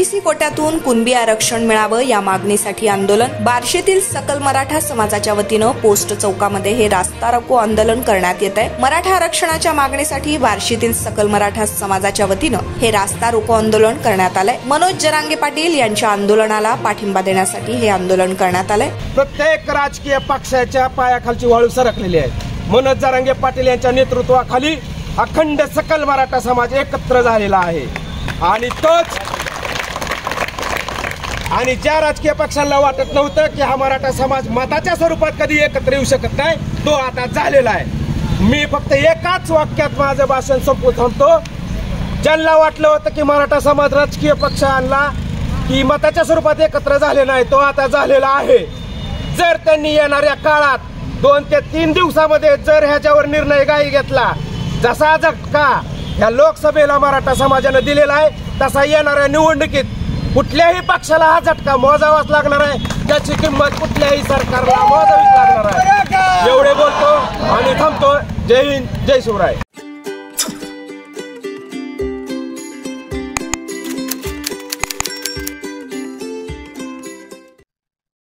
OBC कोट्यातून कुणबी आरक्षण मिळावं या मागणीसाठी आंदोलन। बार्शीतील सकल मराठा समाजाच्या वतीनं पोस्ट चौकामध्ये हे रास्ता रोको आंदोलन करण्यात येत आहे। मराठा आरक्षणाच्या मागणीसाठी बार्शीतील सकल मराठा समाजाच्या वतीनं हे रास्ता रोको आंदोलन करण्यात आलंय। मनोज जरांगे पाटील यांच्या आंदोलनाला पाठिंबा देण्यासाठी हे आंदोलन करण्यात आलंय। प्रत्येक राजकीय पक्षाच्या पायाखालची वाळू सरकलेली आहे। मनोज जरांगे पाटील यांच्या नेतृत्वाखाली अखंड सकल मराठा समाज एकत्र झालेला आहे आणि ज्या राजकीय पक्षांना वाटत नव्हतं की हा मराठा समाज मताच्या स्वरूपात कधी एकत्र येऊ शकत नाही, तो आता झालेला आहे। मी फक्त एकाच वाक्यात माझं भाषण संपवून थांबतो। ज्यांना वाटलं होतं की मराठा समाज राजकीय पक्षांना की मताच्या स्वरूपात एकत्र झाले नाही, तो आता झालेला आहे। जर त्यांनी येणाऱ्या काळात 2 ते 3 दिवसामध्ये जर ह्याच्यावर निर्णय घेतला, जसा झटका ह्या लोकसभेला मराठा समाजाने दिलेला आहे, तसा येणाऱ्या निवडणुकीत कुठल्याही पक्षाला हा झटका मोजावाच लागणार आहे, ज्याची किंमत कुठल्याही सरकारला मोजावीच लागणार आहे। एवढे बोलतो आणि थांबतो। जय हिंद, जय शिवराय।